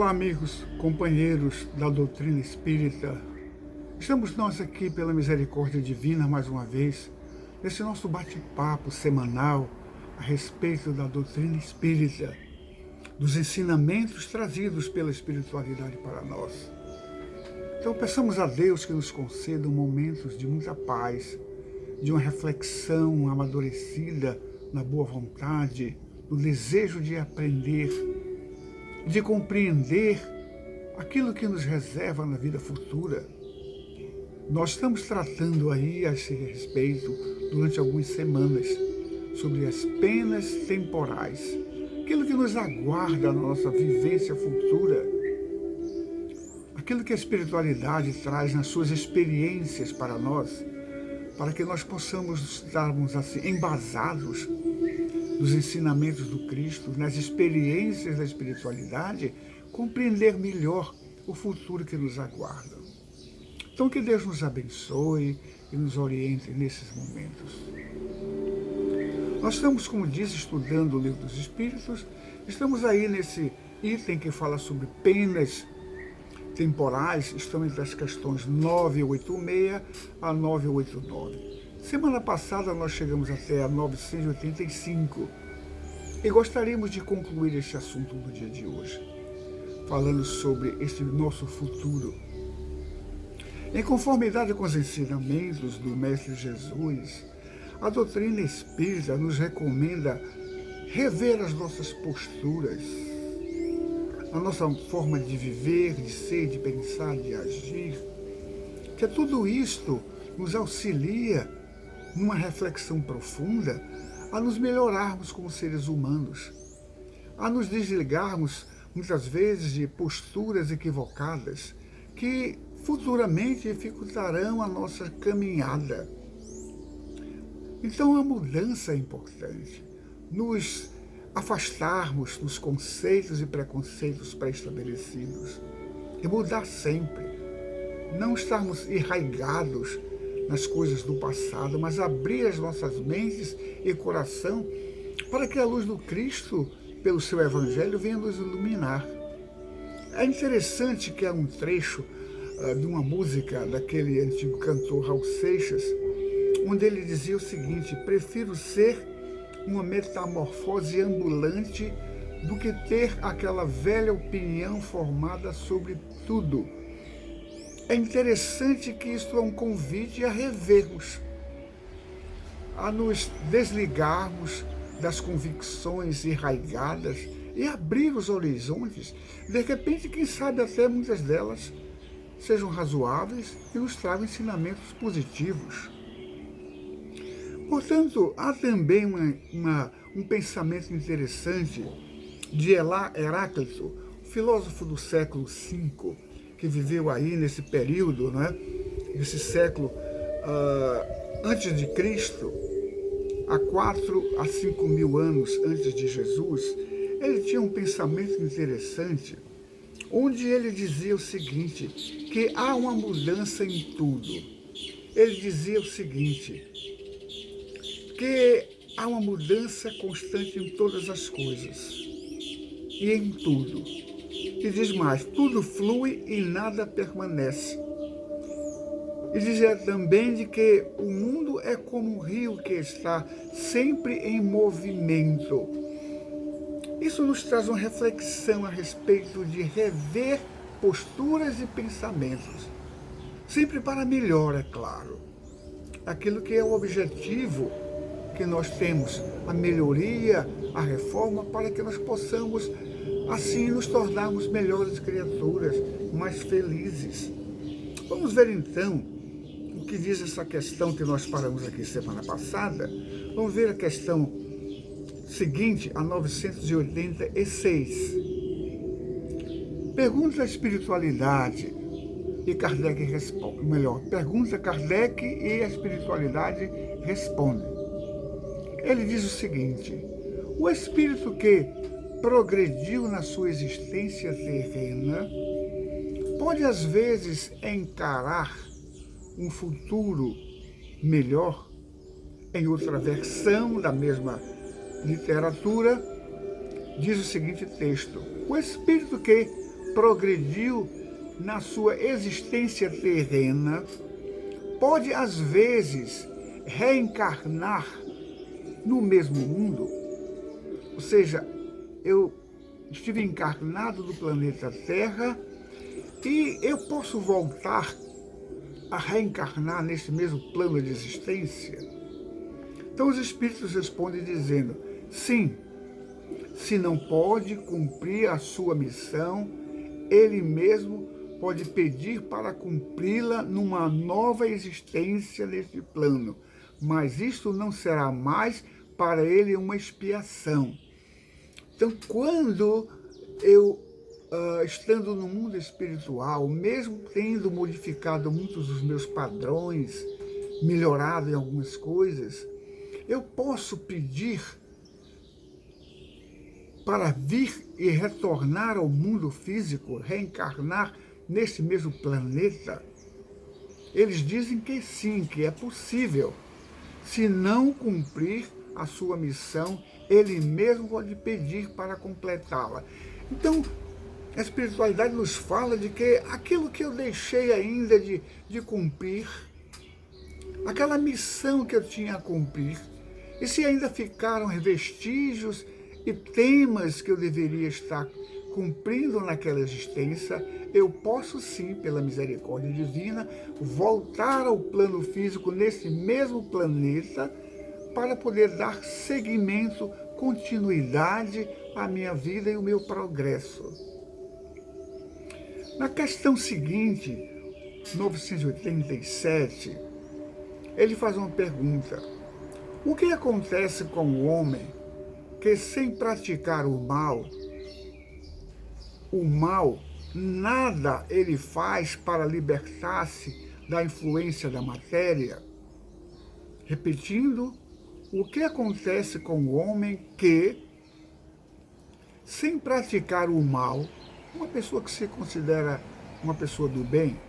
Olá, amigos, companheiros da doutrina espírita. Estamos nós aqui pela misericórdia divina mais uma vez, nesse nosso bate-papo semanal a respeito da doutrina espírita, dos ensinamentos trazidos pela espiritualidade para nós. Então peçamos a Deus que nos conceda momentos de muita paz, de uma reflexão amadurecida na boa vontade, no desejo de aprender, de compreender aquilo que nos reserva na vida futura. Nós estamos tratando aí a esse respeito durante algumas semanas sobre as penas temporais, aquilo que nos aguarda na nossa vivência futura, aquilo que a espiritualidade traz nas suas experiências para nós, para que nós possamos estarmos assim embasados nos ensinamentos do Cristo, nas experiências da espiritualidade, compreender melhor o futuro que nos aguarda. Então que Deus nos abençoe e nos oriente nesses momentos. Nós estamos, como diz, estudando o Livro dos Espíritos, estamos aí nesse item que fala sobre penas temporais, estão entre as questões 986 a 989. Semana passada nós chegamos até a 985 e gostaríamos de concluir este assunto no dia de hoje, falando sobre este nosso futuro. Em conformidade com os ensinamentos do Mestre Jesus, a doutrina espírita nos recomenda rever as nossas posturas, a nossa forma de viver, de ser, de pensar, de agir, que tudo isto nos auxilia numa reflexão profunda a nos melhorarmos como seres humanos, a nos desligarmos muitas vezes de posturas equivocadas que futuramente dificultarão a nossa caminhada. Então a mudança é importante, nos afastarmos dos conceitos e preconceitos pré-estabelecidos e mudar sempre, não estarmos enraigados nas coisas do passado, mas abrir as nossas mentes e coração para que a luz do Cristo, pelo seu Evangelho, venha nos iluminar. É interessante que há um trecho de uma música daquele antigo cantor Raul Seixas, onde ele dizia o seguinte: prefiro ser uma metamorfose ambulante do que ter aquela velha opinião formada sobre tudo. É interessante que isto é um convite a revermos, a nos desligarmos das convicções enraigadas e abrir os horizontes. De repente, quem sabe até muitas delas sejam razoáveis e nos tragam ensinamentos positivos. Portanto, há também um pensamento interessante de Heráclito, filósofo do século V, que viveu aí nesse período, nesse século antes de Cristo, há 4 a 5 mil anos antes de Jesus. Ele tinha um pensamento interessante, onde ele dizia o seguinte, que há uma mudança em tudo. Ele dizia o seguinte, que há uma mudança constante em todas as coisas e em tudo. E diz mais, tudo flui e nada permanece. E dizia também de que o mundo é como um rio que está sempre em movimento. Isso nos traz uma reflexão a respeito de rever posturas e pensamentos, sempre para melhor, é claro. Aquilo que é o objetivo que nós temos, a melhoria, a reforma, para que nós possamos assim nos tornarmos melhores criaturas, mais felizes. Vamos ver então o que diz essa questão que nós paramos aqui semana passada. Vamos ver a questão seguinte, a 986. Pergunta a espiritualidade e Kardec responde. Pergunta Kardec e a espiritualidade responde. Ele diz o seguinte, o espírito que progrediu na sua existência terrena, pode às vezes encarar um futuro melhor. Em outra versão da mesma literatura, diz o seguinte texto, o espírito que progrediu na sua existência terrena, pode às vezes reencarnar no mesmo mundo, ou seja, eu estive encarnado do planeta Terra e eu posso voltar a reencarnar nesse mesmo plano de existência? Então os espíritos respondem dizendo, sim, se não pode cumprir a sua missão, ele mesmo pode pedir para cumpri-la numa nova existência neste plano, mas isso não será mais para ele uma expiação. Então, quando eu, estando no mundo espiritual, mesmo tendo modificado muitos dos meus padrões, melhorado em algumas coisas, eu posso pedir para vir e retornar ao mundo físico, reencarnar nesse mesmo planeta? Eles dizem que sim, que é possível. Se não cumprir a sua missão, ele mesmo pode pedir para completá-la. Então, a espiritualidade nos fala de que aquilo que eu deixei ainda de cumprir, aquela missão que eu tinha a cumprir, e se ainda ficaram vestígios e temas que eu deveria estar cumprindo naquela existência, eu posso sim, pela misericórdia divina, voltar ao plano físico nesse mesmo planeta para poder dar seguimento, continuidade à minha vida e o meu progresso. Na questão seguinte, 987, ele faz uma pergunta. O que acontece com o homem que, sem praticar o mal, nada ele faz para libertar-se da influência da matéria? Repetindo, o que acontece com o homem que, sem praticar o mal, uma pessoa que se considera uma pessoa do bem,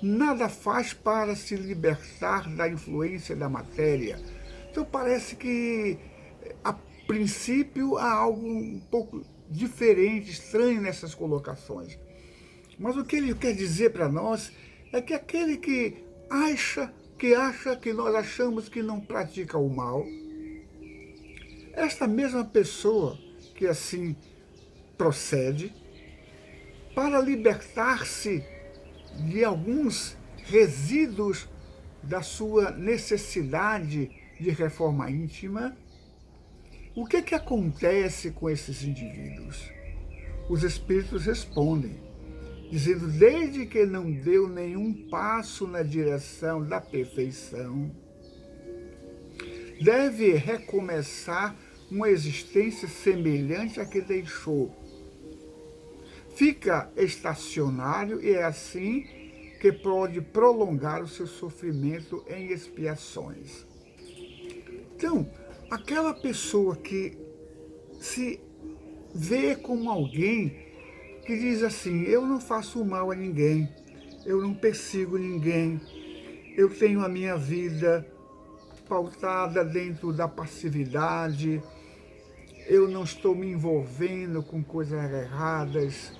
nada faz para se libertar da influência da matéria? Então parece que, a princípio, há algo um pouco diferente, estranho nessas colocações. Mas o que ele quer dizer para nós é que aquele que acha que nós achamos que não pratica o mal, esta mesma pessoa que assim procede, para libertar-se de alguns resíduos da sua necessidade de reforma íntima, o que acontece com esses indivíduos? Os espíritos respondem, dizendo, desde que não deu nenhum passo na direção da perfeição, deve recomeçar uma existência semelhante à que deixou. Fica estacionário e é assim que pode prolongar o seu sofrimento em expiações. Então, aquela pessoa que se vê como alguém que diz assim, eu não faço mal a ninguém, eu não persigo ninguém, eu tenho a minha vida pautada dentro da passividade, eu não estou me envolvendo com coisas erradas.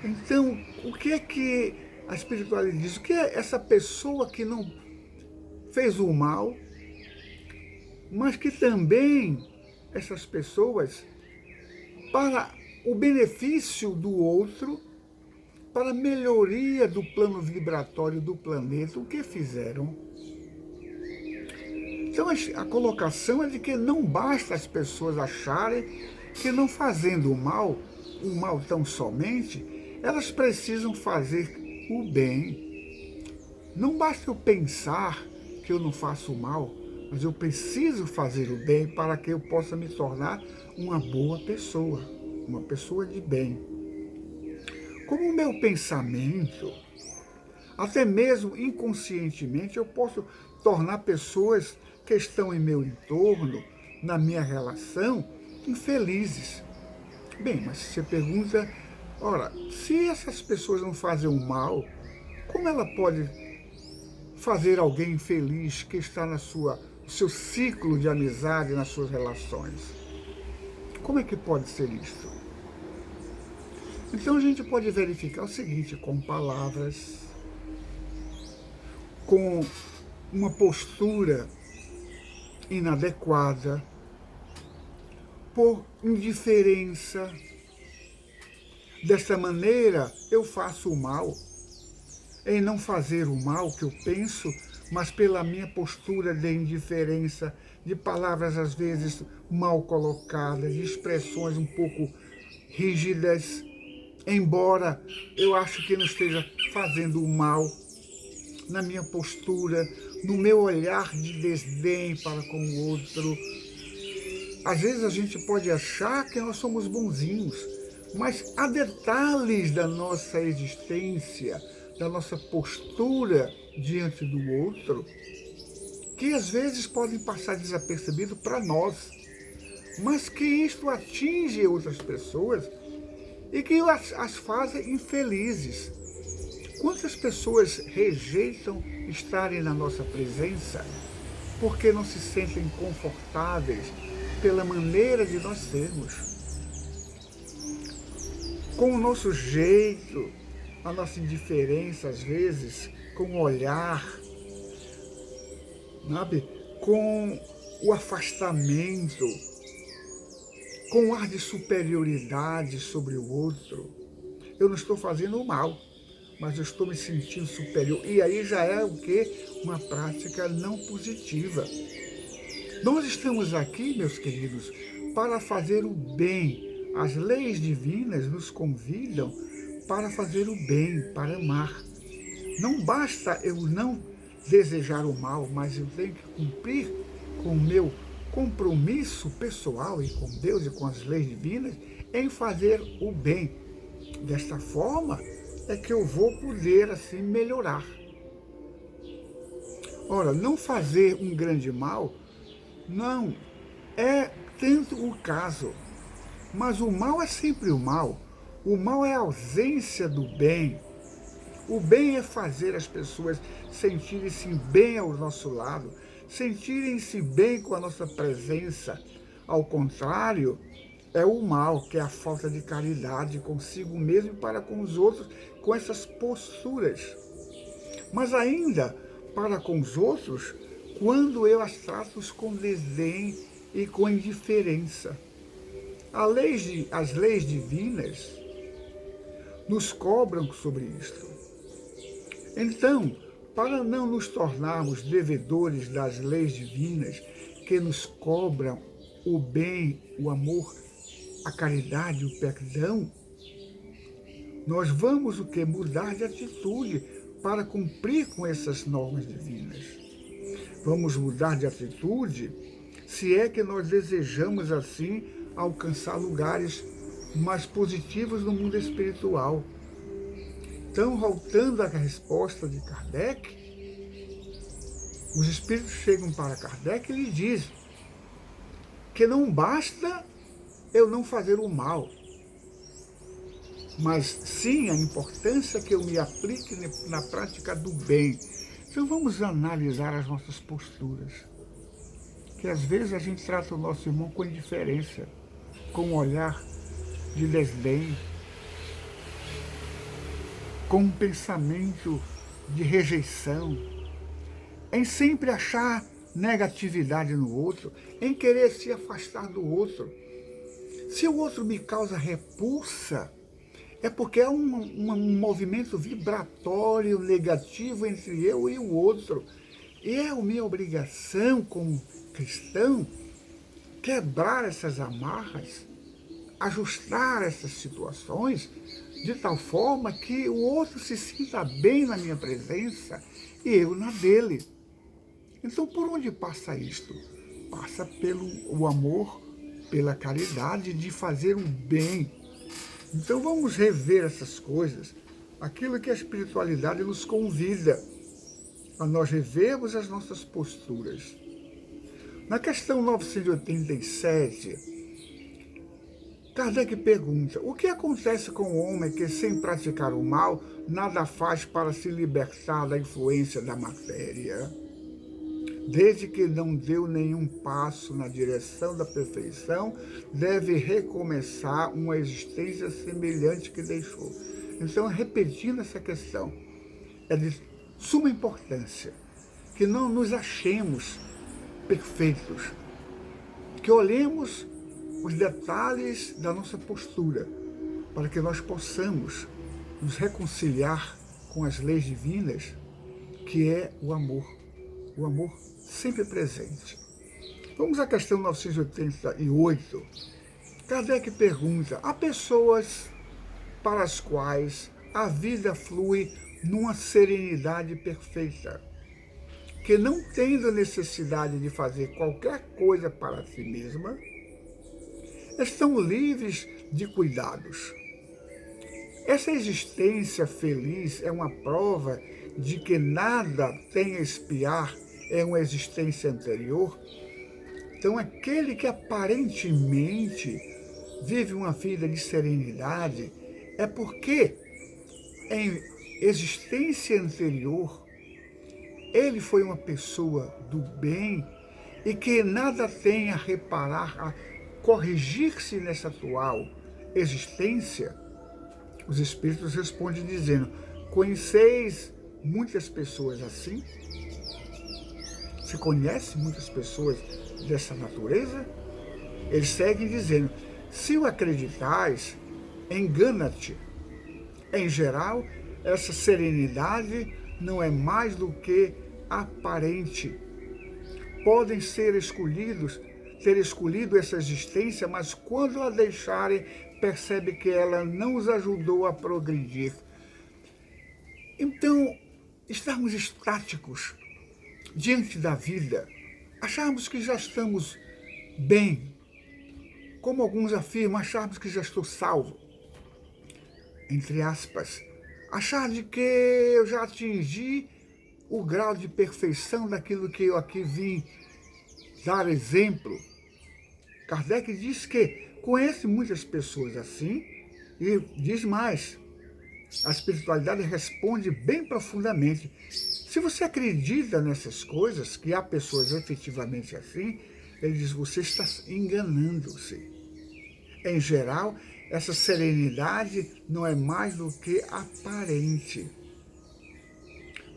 Então, o que é que a espiritualidade diz? O que é essa pessoa que não fez o mal, mas que também essas pessoas, para o benefício do outro, para a melhoria do plano vibratório do planeta, o que fizeram? Então a colocação é de que não basta as pessoas acharem que não fazendo o mal tão somente, elas precisam fazer o bem. Não basta eu pensar que eu não faço o mal, mas eu preciso fazer o bem para que eu possa me tornar uma boa pessoa, uma pessoa de bem. Como o meu pensamento, até mesmo inconscientemente, eu posso tornar pessoas que estão em meu entorno, na minha relação, infelizes. Bem, mas você pergunta, ora, se essas pessoas não fazem o mal, como ela pode fazer alguém feliz que está no seu ciclo de amizade, nas suas relações? Como é que pode ser isso? Então a gente pode verificar o seguinte, com palavras, com uma postura inadequada, por indiferença. Dessa maneira eu faço o mal, em não fazer o mal que eu penso, mas pela minha postura de indiferença, de palavras às vezes mal colocadas, de expressões um pouco rígidas, embora eu acho que não esteja fazendo o mal, na minha postura, no meu olhar de desdém para com o outro. Às vezes a gente pode achar que nós somos bonzinhos, mas há detalhes da nossa existência, da nossa postura diante do outro, que às vezes podem passar desapercebido para nós, mas que isto atinge outras pessoas e que as fazem infelizes. Quantas pessoas rejeitam estarem na nossa presença porque não se sentem confortáveis pela maneira de nós sermos? Com o nosso jeito, a nossa indiferença às vezes, com o olhar, sabe? Com o afastamento, com o ar de superioridade sobre o outro. Eu não estou fazendo o mal, mas eu estou me sentindo superior. E aí já é o quê? Uma prática não positiva. Nós estamos aqui, meus queridos, para fazer o bem. As leis divinas nos convidam para fazer o bem, para amar. Não basta eu não desejar o mal, mas eu tenho que cumprir com o meu compromisso pessoal e com Deus e com as leis divinas em fazer o bem. Desta forma é que eu vou poder assim melhorar. Ora, não fazer um grande mal não é tanto o caso, mas o mal é sempre o mal. O mal é a ausência do bem. O bem é fazer as pessoas sentirem-se bem ao nosso lado, sentirem-se bem com a nossa presença. Ao contrário, é o mal, que é a falta de caridade consigo mesmo e para com os outros, com essas posturas. Mas ainda, para com os outros, quando eu as trato com desdém e com indiferença. As leis divinas nos cobram sobre isto. Então, para não nos tornarmos devedores das leis divinas que nos cobram o bem, o amor, a caridade, o perdão, nós vamos o que? Mudar de atitude para cumprir com essas normas divinas. Vamos mudar de atitude se é que nós desejamos assim alcançar lugares mais positivos no mundo espiritual. Então, voltando à resposta de Kardec, os espíritos chegam para Kardec e lhe dizem que não basta eu não fazer o mal, mas sim a importância que eu me aplique na prática do bem. Então vamos analisar as nossas posturas, que às vezes a gente trata o nosso irmão com indiferença, com um olhar de desdém, com um pensamento de rejeição, em sempre achar negatividade no outro, em querer se afastar do outro. Se o outro me causa repulsa, é porque é um movimento vibratório negativo entre eu e o outro. E é a minha obrigação como cristão quebrar essas amarras, ajustar essas situações de tal forma que o outro se sinta bem na minha presença e eu na dele. Então, por onde passa isto? Passa pelo o amor, pela caridade de fazer o bem. Então, vamos rever essas coisas, aquilo que a espiritualidade nos convida a nós revermos as nossas posturas. Na questão 987, Kardec pergunta: o que acontece com o homem que, sem praticar o mal, nada faz para se libertar da influência da matéria? desde que não deu nenhum passo na direção da perfeição, deve recomeçar uma existência semelhante que deixou. Então, repetindo essa questão, é de suma importância que não nos achemos perfeitos, que olhemos os detalhes da nossa postura, para que nós possamos nos reconciliar com as leis divinas, que é o amor sempre presente. Vamos à questão 988. Kardec pergunta: há pessoas para as quais a vida flui numa serenidade perfeita, que não tendo necessidade de fazer qualquer coisa para si mesma, estão livres de cuidados. Essa existência feliz é uma prova de que nada tem a espiar em uma existência anterior. Então, aquele que aparentemente vive uma vida de serenidade é porque em existência anterior ele foi uma pessoa do bem e que nada tem a reparar, a corrigir-se nessa atual existência. Os Espíritos respondem dizendo: conheceis muitas pessoas assim? Você conhece muitas pessoas dessa natureza? Eles seguem dizendo: se o acreditais, engana-te. Em geral, essa serenidade não é mais do que aparente. Podem ter escolhido essa existência, mas quando a deixarem, percebe que ela não os ajudou a progredir. Então, estarmos estáticos diante da vida, acharmos que já estamos bem, como alguns afirmam, acharmos que já estou salvo, entre aspas, achar de que eu já atingi o grau de perfeição daquilo que eu aqui vim dar exemplo. Kardec diz que conhece muitas pessoas assim e diz mais. A espiritualidade responde bem profundamente. Se você acredita nessas coisas, que há pessoas efetivamente assim, ele diz: você está enganando-se. Em geral, essa serenidade não é mais do que aparente.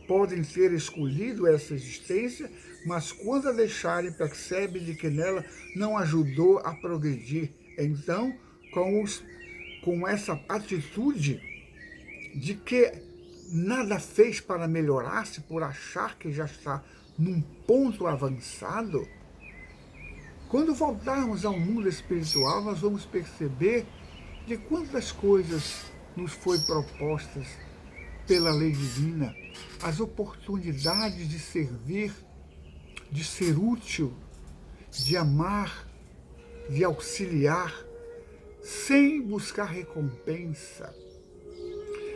Podem ter escolhido essa existência, mas quando a deixarem, percebem de que nela não ajudou a progredir. Então, com essa atitude de que nada fez para melhorar-se por achar que já está num ponto avançado, quando voltarmos ao mundo espiritual, nós vamos perceber de quantas coisas nos foi propostas pela lei divina, as oportunidades de servir, de ser útil, de amar, de auxiliar, sem buscar recompensa.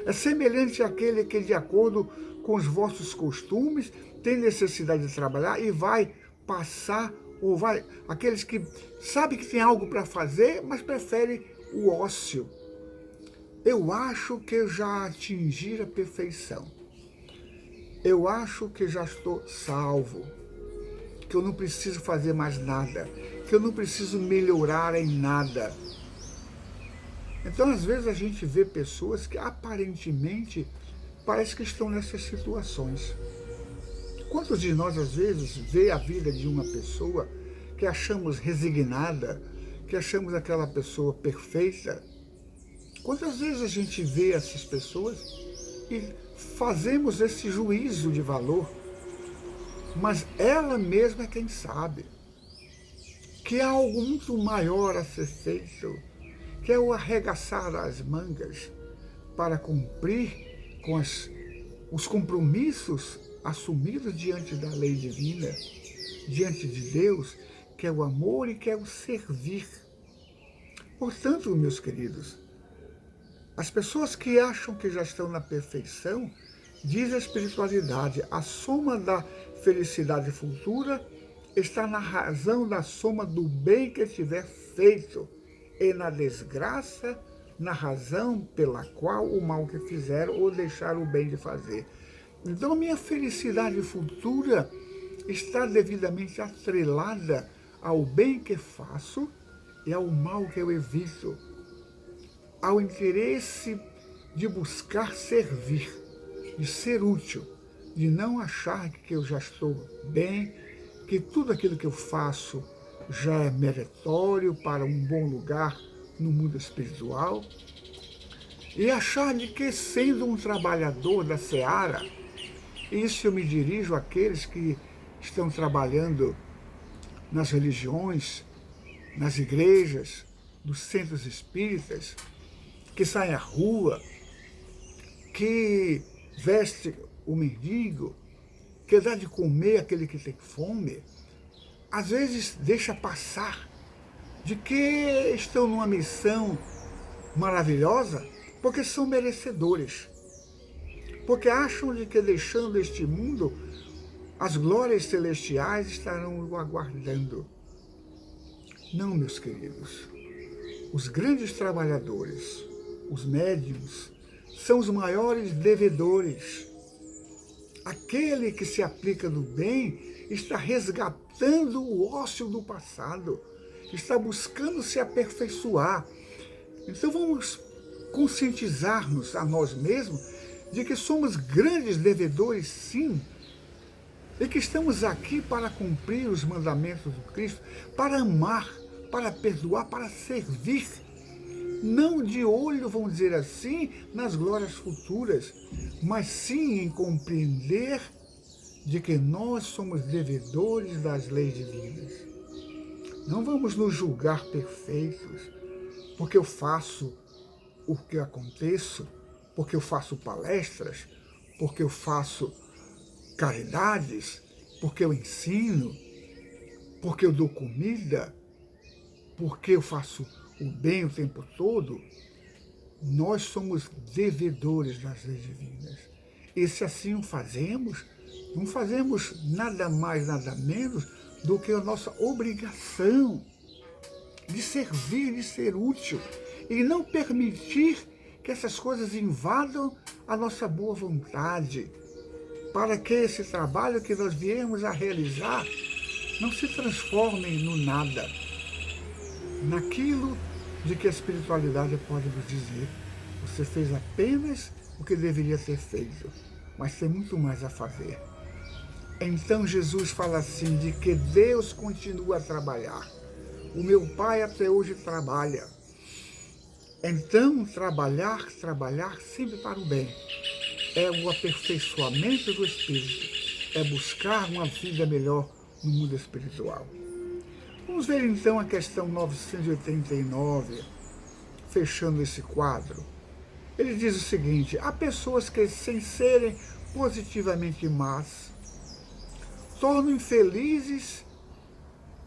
É semelhante àquele que, de acordo com os vossos costumes, tem necessidade de trabalhar e vai passar, aqueles que sabem que tem algo para fazer, mas preferem o ócio. Eu acho que eu já atingi a perfeição. Eu acho que já estou salvo, que eu não preciso fazer mais nada, que eu não preciso melhorar em nada. Então, às vezes, a gente vê pessoas que aparentemente parece que estão nessas situações. Quantos de nós, às vezes, vê a vida de uma pessoa que achamos resignada, que achamos aquela pessoa perfeita? Quantas vezes a gente vê essas pessoas e fazemos esse juízo de valor, mas ela mesma é quem sabe que há algo muito maior a ser feito, que é o arregaçar as mangas para cumprir com os compromissos assumidos diante da lei divina, diante de Deus, que é o amor e que é o servir. Portanto, meus queridos, as pessoas que acham que já estão na perfeição, diz a espiritualidade, a soma da felicidade futura está na razão da soma do bem que tiver feito, e na desgraça, na razão pela qual o mal que fizeram ou deixaram o bem de fazer. Então, a minha felicidade futura está devidamente atrelada ao bem que faço e ao mal que eu evito, ao interesse de buscar servir, de ser útil, de não achar que eu já estou bem, que tudo aquilo que eu faço já é meritório para um bom lugar no mundo espiritual, e achar de que, sendo um trabalhador da seara, isso eu me dirijo àqueles que estão trabalhando nas religiões, nas igrejas, nos centros espíritas, que saem à rua, que veste o mendigo, que dá de comer aquele que tem fome, às vezes deixa passar de que estão numa missão maravilhosa porque são merecedores, porque acham de que deixando este mundo as glórias celestiais estarão o aguardando. Não, meus queridos, os grandes trabalhadores, os médiuns, são os maiores devedores. Aquele que se aplica no bem está resgatando o ócio do passado, está buscando se aperfeiçoar. Então vamos conscientizar-nos a nós mesmos de que somos grandes devedores, sim, e que estamos aqui para cumprir os mandamentos do Cristo, para amar, para perdoar, para servir, não de olho, vamos dizer assim, nas glórias futuras, mas sim em compreender de que nós somos devedores das leis divinas. Não vamos nos julgar perfeitos, porque eu faço o que aconteço, porque eu faço palestras, porque eu faço caridades, porque eu ensino, porque eu dou comida, porque eu faço o bem o tempo todo. Nós somos devedores das leis divinas. E se assim o fazemos, não fazemos nada mais, nada menos do que a nossa obrigação de servir, de ser útil, e não permitir que essas coisas invadam a nossa boa vontade, para que esse trabalho que nós viemos a realizar não se transforme no nada, naquilo de que a espiritualidade pode nos dizer: você fez apenas o que deveria ter feito, mas tem muito mais a fazer. Então Jesus fala assim, de que Deus continua a trabalhar. O meu Pai até hoje trabalha. Então, trabalhar sempre para o bem. É o aperfeiçoamento do espírito. É buscar uma vida melhor no mundo espiritual. Vamos ver então a questão 989, fechando esse quadro. Ele diz o seguinte: há pessoas que, sem serem positivamente más, tornam infelizes,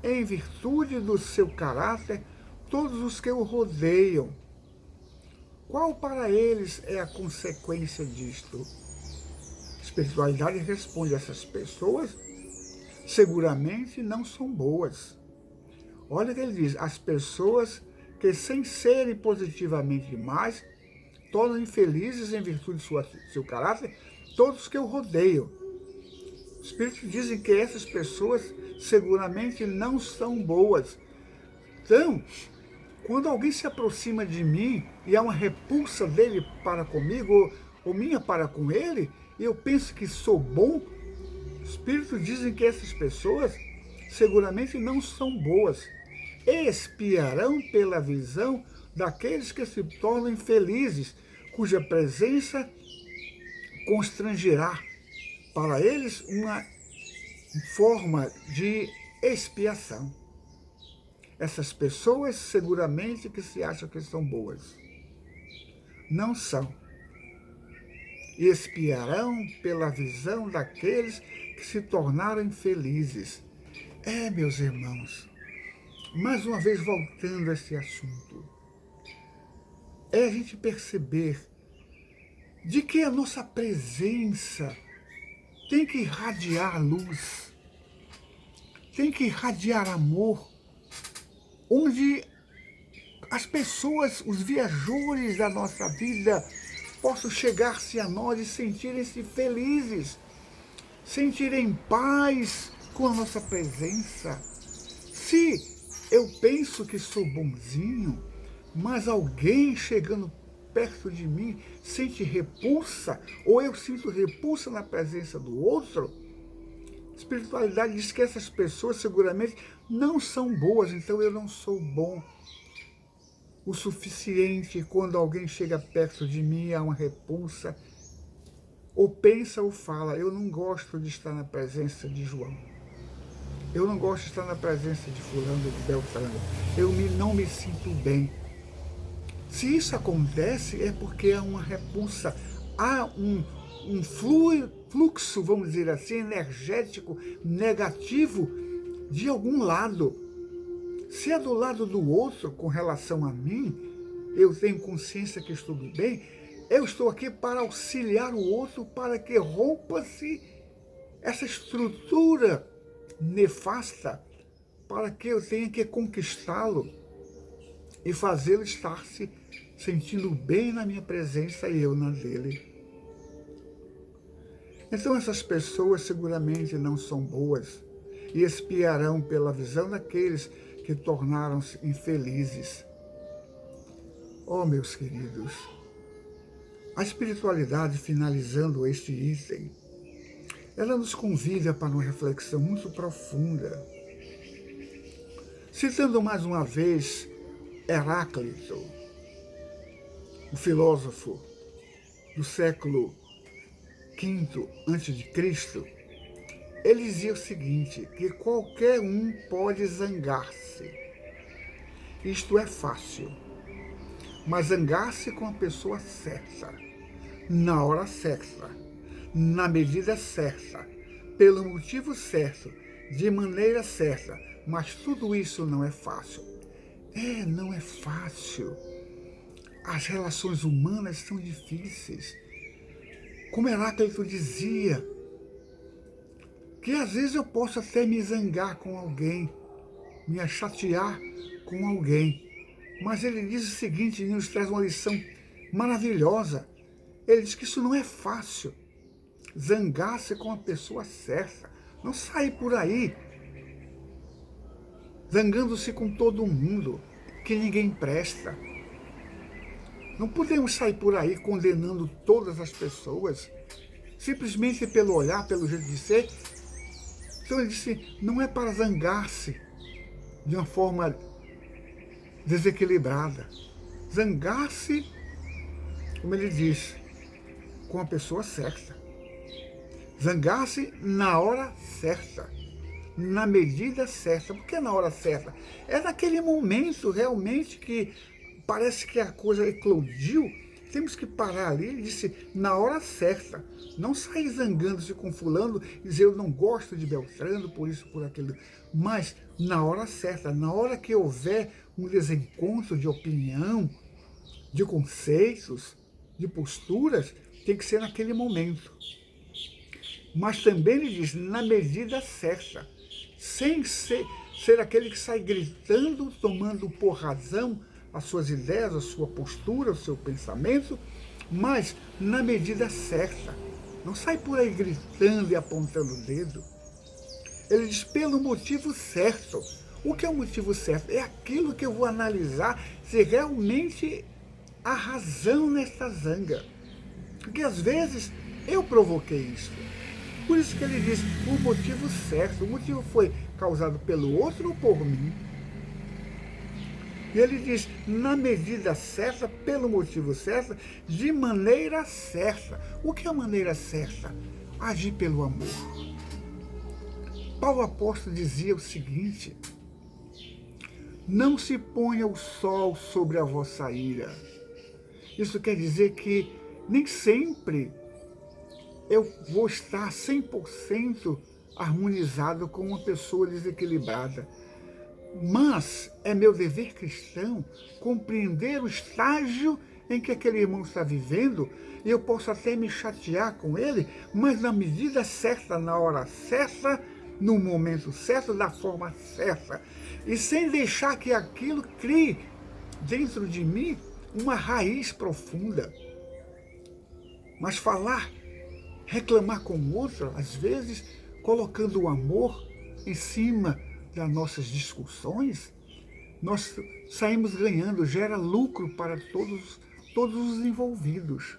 em virtude do seu caráter, todos os que o rodeiam. Qual para eles é a consequência disto? A espiritualidade responde: essas pessoas seguramente não são boas. Olha o que ele diz: as pessoas que, sem serem positivamente más, tornam infelizes em virtude do seu caráter todos que o rodeiam. Os Espíritos dizem que essas pessoas seguramente não são boas. Então, quando alguém se aproxima de mim e há uma repulsa dele para comigo, ou minha para com ele, e eu penso que sou bom, os Espíritos dizem que essas pessoas seguramente não são boas. Expiarão pela visão daqueles que se tornam infelizes, cuja presença constrangerá para eles uma forma de expiação. Essas pessoas seguramente que se acham que são boas, não são. E expiarão pela visão daqueles que se tornaram infelizes. Meus irmãos, mais uma vez voltando a esse assunto, é a gente perceber de que a nossa presença tem que irradiar luz, tem que irradiar amor, onde as pessoas, os viajores da nossa vida, possam chegar-se a nós e sentirem-se felizes, sentirem paz, com a nossa presença. Se eu penso que sou bonzinho, mas alguém chegando perto de mim sente repulsa, ou eu sinto repulsa na presença do outro, a espiritualidade diz que essas pessoas seguramente não são boas, então eu não sou bom o suficiente. Quando alguém chega perto de mim, há uma repulsa, ou pensa ou fala, eu não gosto de estar na presença de João, eu não gosto de estar na presença de fulano, de Beltrano, não me sinto bem. Se isso acontece, é porque há uma repulsa, há um fluxo, vamos dizer assim, energético, negativo de algum lado. Se é do lado do outro, com relação a mim, eu tenho consciência que estou bem, eu estou aqui para auxiliar o outro para que rompa-se essa estrutura nefasta, para que eu tenha que conquistá-lo e fazê-lo estar se sentindo bem na minha presença e eu na dele. Então essas pessoas seguramente não são boas e expiarão pela visão daqueles que tornaram-se infelizes. Oh, meus queridos, a espiritualidade, finalizando este item, ela nos convida para uma reflexão muito profunda. Citando mais uma vez Heráclito, o filósofo do século V a.C., ele dizia o seguinte, que qualquer um pode zangar-se. Isto é fácil, mas zangar-se com a pessoa certa, na hora certa, na medida certa, pelo motivo certo, de maneira certa, mas tudo isso não é fácil. Não é fácil. As relações humanas são difíceis. Como Heráclito dizia, que às vezes eu posso até me zangar com alguém, me chatear com alguém. Mas ele diz o seguinte, ele nos traz uma lição maravilhosa. Ele diz que isso não é fácil. Zangar-se com a pessoa certa. Não sair por aí zangando-se com todo mundo, que ninguém presta. Não podemos sair por aí condenando todas as pessoas, simplesmente pelo olhar, pelo jeito de ser. Então ele disse, não é para zangar-se de uma forma desequilibrada. Zangar-se, como ele diz, com a pessoa certa. Zangar-se na hora certa, na medida certa. Por que na hora certa? É naquele momento realmente que parece que a coisa eclodiu. Temos que parar ali, ele disse, na hora certa. Não sair zangando-se com fulano e dizer eu não gosto de Beltrano, por isso, por aquilo. Mas na hora certa, na hora que houver um desencontro de opinião, de conceitos, de posturas, tem que ser naquele momento. Mas também ele diz, na medida certa, sem ser aquele que sai gritando, tomando por razão as suas ideias, a sua postura, o seu pensamento, mas na medida certa. Não sai por aí gritando e apontando o dedo. Ele diz, pelo motivo certo. O que é o motivo certo? É aquilo que eu vou analisar se realmente há razão nesta zanga. Porque às vezes eu provoquei isso. Por isso que ele diz, o motivo certo. O motivo foi causado pelo outro ou por mim? E ele diz, na medida certa, pelo motivo certo, de maneira certa. O que é a maneira certa? Agir pelo amor. Paulo apóstolo dizia o seguinte, não se ponha o sol sobre a vossa ira. Isso quer dizer que nem sempre eu vou estar 100% harmonizado com uma pessoa desequilibrada. Mas é meu dever cristão compreender o estágio em que aquele irmão está vivendo, e eu posso até me chatear com ele, mas na medida certa, na hora certa, no momento certo, da forma certa, e sem deixar que aquilo crie dentro de mim uma raiz profunda. Mas falar, reclamar com o outro, às vezes, colocando o amor, em cima das nossas discussões, nós saímos ganhando, gera lucro para todos os envolvidos.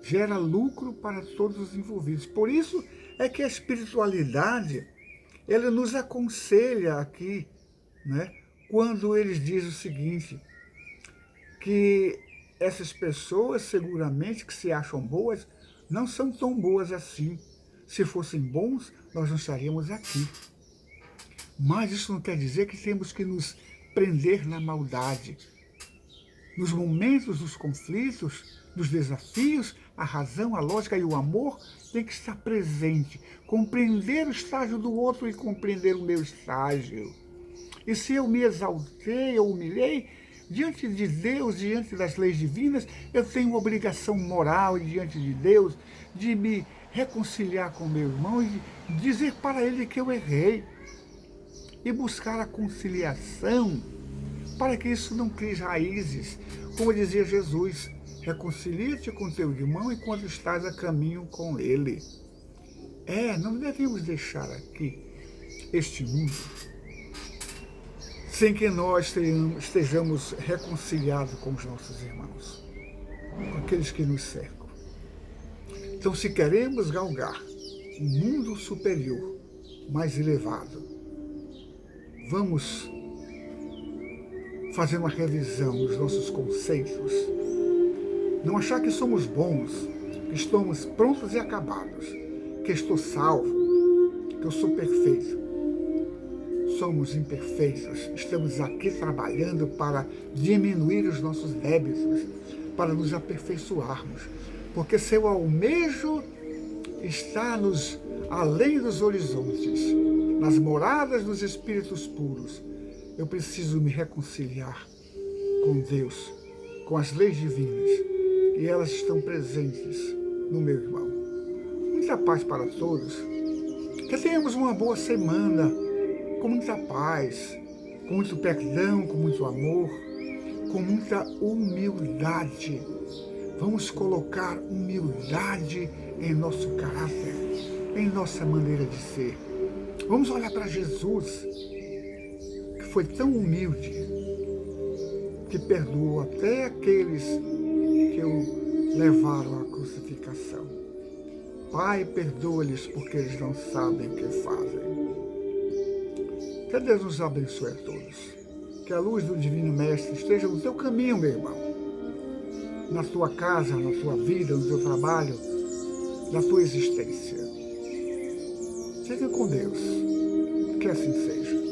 Gera lucro para todos os envolvidos. Por isso é que a espiritualidade, ela nos aconselha aqui, né, quando eles dizem o seguinte, que essas pessoas, seguramente, que se acham boas, não são tão boas assim. Se fossem bons, nós não estaríamos aqui. Mas isso não quer dizer que temos que nos prender na maldade. Nos momentos dos conflitos, dos desafios, a razão, a lógica e o amor tem que estar presente. Compreender o estágio do outro e compreender o meu estágio. E se eu me exaltei ou humilhei, diante de Deus, diante das leis divinas, eu tenho uma obrigação moral diante de Deus de me reconciliar com meu irmão e dizer para ele que eu errei. E buscar a conciliação para que isso não crie raízes. Como dizia Jesus, reconcilia-te com teu irmão enquanto estás a caminho com ele. Não devemos deixar aqui este mundo sem que nós estejamos reconciliados com os nossos irmãos, com aqueles que nos cercam. Então, se queremos galgar um mundo superior, mais elevado, vamos fazer uma revisão dos nossos conceitos. Não achar que somos bons, que estamos prontos e acabados, que estou salvo, que eu sou perfeito. Somos imperfeitos, estamos aqui trabalhando para diminuir os nossos débitos, para nos aperfeiçoarmos. Porque se eu almejo estar além dos horizontes, nas moradas dos espíritos puros, eu preciso me reconciliar com Deus, com as leis divinas, e elas estão presentes no meu irmão. Muita paz para todos, que tenhamos uma boa semana, com muita paz, com muito perdão, com muito amor, com muita humildade. Vamos colocar humildade em nosso caráter, em nossa maneira de ser. Vamos olhar para Jesus, que foi tão humilde, que perdoou até aqueles que o levaram à crucificação. Pai, perdoa-lhes porque eles não sabem o que fazem. Que Deus nos abençoe a todos. Que a luz do Divino Mestre esteja no teu caminho, meu irmão. Na tua casa, na tua vida, no teu trabalho, na tua existência. Fique com Deus. Que assim seja.